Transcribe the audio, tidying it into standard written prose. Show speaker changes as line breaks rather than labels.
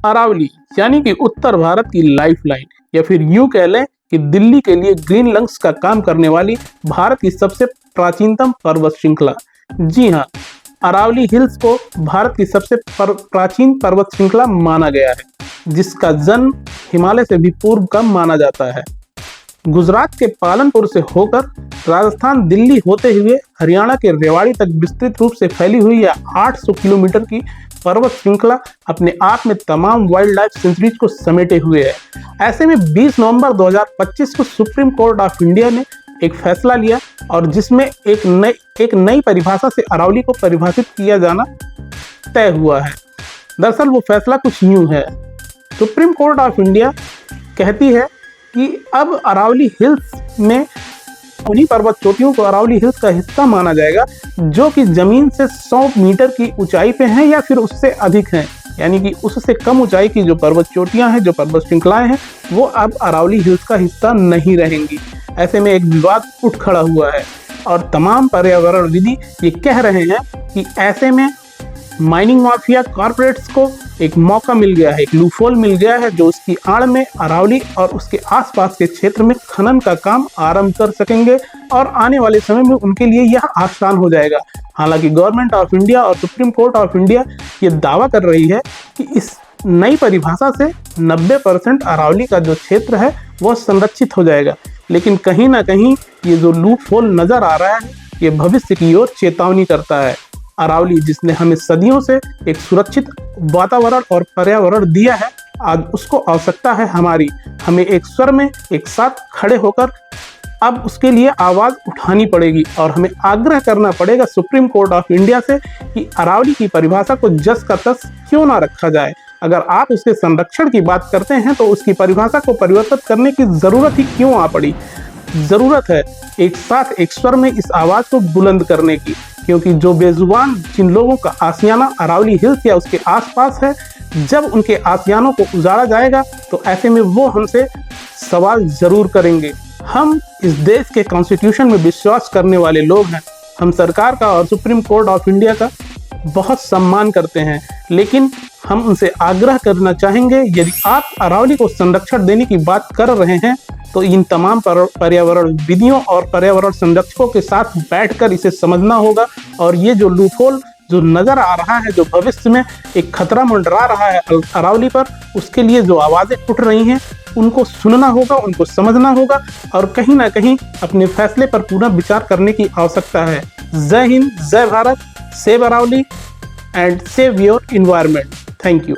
अरावली यानी कि उत्तर भारत की लाइफलाइन, या फिर यूं कह लें कि दिल्ली के लिए ग्रीन लंग्स का काम करने वाली भारत की सबसे प्राचीनतम पर्वत श्रृंखला। जी हाँ, अरावली हिल्स को भारत की सबसे प्राचीन पर्वत श्रृंखला माना गया है, जिसका जन्म हिमालय से भी पूर्व का माना जाता है। गुजरात के पालनपुर से होकर राजस्थान दिल्ली होते हुए हरियाणा के रेवाड़ी तक विस्तृत रूप से फैली हुई यह 800 किलोमीटर की पर्वत श्रृंखला अपने आप में तमाम वाइल्ड लाइफ सेंचुरीज को समेटे हुए है। ऐसे में 20 नवंबर 2025 को सुप्रीम कोर्ट ऑफ इंडिया ने एक फैसला लिया और जिसमें एक नई परिभाषा से अरावली को परिभाषित किया जाना तय हुआ है। दरअसल वो फैसला कुछ यूं है। सुप्रीम कोर्ट ऑफ इंडिया कहती है कि अब अरावली हिल्स में उन्हीं पर्वत चोटियों को अरावली हिल्स का हिस्सा माना जाएगा जो कि जमीन से 100 मीटर की ऊंचाई पे हैं या फिर उससे अधिक हैं। यानी कि उससे कम ऊंचाई की जो पर्वत चोटियां हैं, जो पर्वत श्रृंखलाएं हैं, वो अब अरावली हिल्स का हिस्सा नहीं रहेंगी। ऐसे में एक विवाद उठ खड़ा हुआ है और तमाम पर्यावरणविदी ये कह रहे हैं कि ऐसे में माइनिंग माफिया कॉरपोरेट्स को एक मौका मिल गया है, एक लूफोल मिल गया है, जो उसकी आड़ में अरावली और उसके आसपास के क्षेत्र में खनन का काम आरंभ कर सकेंगे और आने वाले समय में उनके लिए यह आसान हो जाएगा। हालांकि गवर्नमेंट ऑफ इंडिया और सुप्रीम कोर्ट ऑफ इंडिया ये दावा कर रही है कि इस नई परिभाषा से 90% अरावली का जो क्षेत्र है वह संरक्षित हो जाएगा। लेकिन कहीं ना कहीं ये जो लूफोल नजर आ रहा है, ये भविष्य की ओर चेतावनी करता है। अरावली जिसने हमें सदियों से एक सुरक्षित वातावरण और पर्यावरण दिया है, आज उसको आवश्यकता है हमें एक स्वर में एक साथ खड़े होकर अब उसके लिए आवाज उठानी पड़ेगी और हमें आग्रह करना पड़ेगा सुप्रीम कोर्ट ऑफ इंडिया से कि अरावली की परिभाषा को जस का तस क्यों ना रखा जाए। अगर आप उसके संरक्षण की बात करते हैं तो उसकी परिभाषा को परिवर्तित करने की जरूरत ही क्यों आ पड़ी। जरूरत है एक साथ एक स्वर में इस आवाज को बुलंद करने की, क्योंकि जो बेजुबान जिन लोगों का आशियाना अरावली हिल्स या उसके आसपास है, जब उनके आशियानों को उजाड़ा जाएगा तो ऐसे में वो हमसे सवाल जरूर करेंगे। हम इस देश के कॉन्स्टिट्यूशन में विश्वास करने वाले लोग हैं। हम सरकार का और सुप्रीम कोर्ट ऑफ इंडिया का बहुत सम्मान करते हैं, लेकिन हम उनसे आग्रह करना चाहेंगे, यदि आप अरावली को संरक्षण देने की बात कर रहे हैं तो इन तमाम पर्यावरण विधियों और पर्यावरण संरक्षकों के साथ बैठकर इसे समझना होगा और ये जो लूफोल जो नजर आ रहा है, जो भविष्य में एक खतरा मंडरा रहा है अरावली पर, उसके लिए जो आवाजें उठ रही हैं उनको सुनना होगा, उनको समझना होगा और कहीं ना कहीं अपने फैसले पर पूरा विचार करने की आवश्यकता है। जय हिंद, जय Bharat, save Aravalli and save your environment. Thank you.